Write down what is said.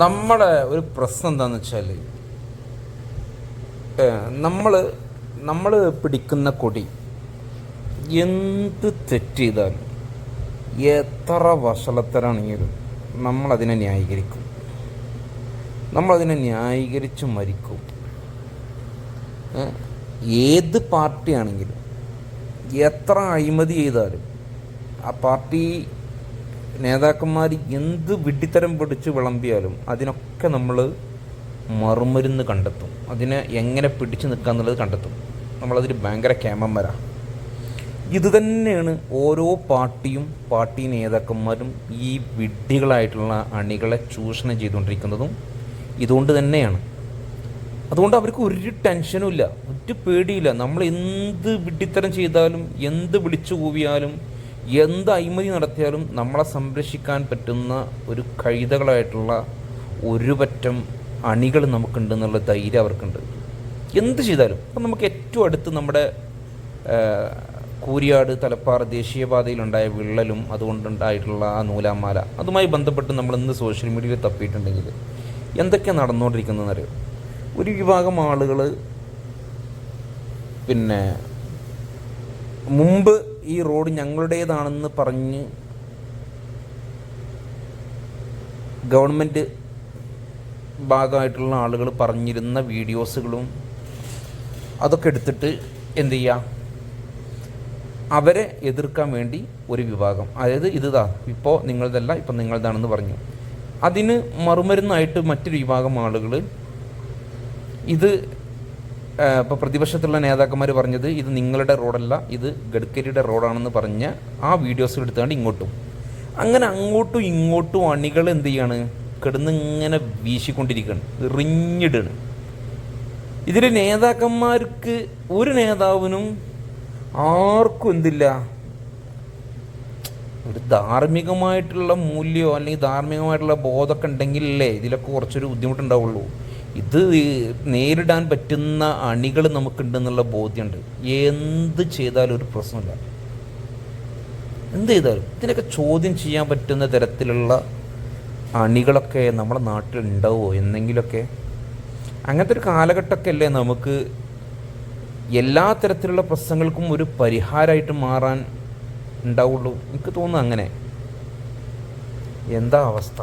നമ്മളെ ഒരു പ്രശ്നം എന്താണെന്ന് വെച്ചാൽ നമ്മൾ പിടിക്കുന്ന കൊടി എന്ത് തെറ്റ് ചെയ്താലും എത്ര വഷളത്തരാണെങ്കിലും നമ്മളതിനെ ന്യായീകരിക്കും, നമ്മളതിനെ ന്യായീകരിച്ച് മരിക്കും. ഏത് പാർട്ടിയാണെങ്കിലും എത്ര അഴിമതി ചെയ്താലും ആ പാർട്ടി നേതാക്കന്മാർ എന്ത് വിഡ്ഢിത്തരം പിടിച്ച് വിളമ്പിയാലും അതിനൊക്കെ നമ്മൾ മറുമരുന്ന് കണ്ടെത്തും, അതിനെ എങ്ങനെ പിടിച്ചു നിൽക്കുക എന്നുള്ളത് കണ്ടെത്തും. നമ്മളതിൽ ഭയങ്കര ക്യാമന്മാരാണ്. ഇത് തന്നെയാണ് ഓരോ പാർട്ടി നേതാക്കന്മാരും ഈ വിഡ്ഢികളായിട്ടുള്ള അണികളെ ചൂഷണം ചെയ്തുകൊണ്ടിരിക്കുന്നതും ഇതുകൊണ്ട് തന്നെയാണ്. അതുകൊണ്ട് അവർക്ക് ഒരു ടെൻഷനും ഇല്ല, ഒരു പേടിയില്ല. നമ്മൾ എന്ത് വിഡ്ഢിത്തരം ചെയ്താലും, എന്ത് വിളിച്ചു കൂവിയാലും, എന്ത് അഴിമതി നടത്തിയാലും നമ്മളെ സംരക്ഷിക്കാൻ പറ്റുന്ന ഒരു കഴുതകളായിട്ടുള്ള ഒരു പറ്റം അണികൾ നമുക്കുണ്ടെന്നുള്ള ധൈര്യം അവർക്കുണ്ട്. എന്ത് ചെയ്താലും ഇപ്പം നമുക്ക് ഏറ്റവും അടുത്ത് നമ്മുടെ കൂരിയാട് തലപ്പാറ ദേശീയപാതയിലുണ്ടായ വിള്ളലും അതുകൊണ്ടുണ്ടായിട്ടുള്ള ആ നൂലാമാല, അതുമായി ബന്ധപ്പെട്ട് നമ്മൾ ഇന്ന് സോഷ്യൽ മീഡിയയിൽ തപ്പിയിട്ടുണ്ടെങ്കിൽ എന്തൊക്കെയാണ് നടന്നുകൊണ്ടിരിക്കുന്നതെന്നറിയോ? ഒരു വിഭാഗം ആളുകൾ പിന്നെ മുമ്പ് ഈ റോഡ് ഞങ്ങളുടേതാണെന്ന് പറഞ്ഞ് ഗവൺമെൻറ് ഭാഗമായിട്ടുള്ള ആളുകൾ പറഞ്ഞിരുന്ന വീഡിയോസുകളും അതൊക്കെ എടുത്തിട്ട് എന്ത് ചെയ്യുക, അവരെ എതിർക്കാൻ വേണ്ടി ഒരു വിഭാഗം, അതായത് ഇപ്പോൾ നിങ്ങളതല്ല, ഇപ്പം നിങ്ങളതാണെന്ന് പറഞ്ഞു. അതിന് മറുമരുന്നായിട്ട് മറ്റൊരു വിഭാഗം ആളുകൾ ഇത് ഇപ്പോൾ പ്രതിപക്ഷത്തുള്ള നേതാക്കന്മാർ പറഞ്ഞത് ഇത് നിങ്ങളുടെ റോഡല്ല, ഇത് ഗഡ്കരിയുടെ റോഡാണെന്ന് പറഞ്ഞ ആ വീഡിയോസ് എടുത്തുകൊണ്ട് ഇങ്ങോട്ടും അങ്ങനെ അങ്ങോട്ടും ഇങ്ങോട്ടും അണികൾ എന്ത് ചെയ്യാണ്, കിടന്ന് ഇങ്ങനെ വീശിക്കൊണ്ടിരിക്കുകയാണ്, എറിഞ്ഞിടാണ്. ഇതിൽ നേതാക്കന്മാർക്ക് ഒരു നേതാവിനും ആർക്കും എന്തില്ല, ഒരു ധാർമ്മികമായിട്ടുള്ള മൂല്യമോ അല്ലെങ്കിൽ ധാർമ്മികമായിട്ടുള്ള ബോധമൊക്കെ ഉണ്ടെങ്കിലല്ലേ ഇതിലൊക്കെ കുറച്ചൊരു ബുദ്ധിമുട്ടുണ്ടാവുള്ളൂ. ഇത് നേരിടാൻ പറ്റുന്ന അണികൾ നമുക്കുണ്ടെന്നുള്ള ബോധ്യമുണ്ട്. എന്ത് ചെയ്താലും ഒരു പ്രശ്നമില്ല, എന്ത് ചെയ്താലും ഇതിനൊക്കെ ചോദ്യം ചെയ്യാൻ പറ്റുന്ന തരത്തിലുള്ള അണികളൊക്കെ നമ്മുടെ നാട്ടിൽ ഉണ്ടാവുമോ എന്നെങ്കിലുമൊക്കെ? അങ്ങനത്തെ ഒരു കാലഘട്ടമൊക്കെ അല്ലേ നമുക്ക് എല്ലാ തരത്തിലുള്ള പ്രശ്നങ്ങൾക്കും ഒരു പരിഹാരമായിട്ട് മാറാൻ ഉണ്ടാവുള്ളൂ. എനിക്ക് തോന്നുന്നു അങ്ങനെ. എന്താ അവസ്ഥ?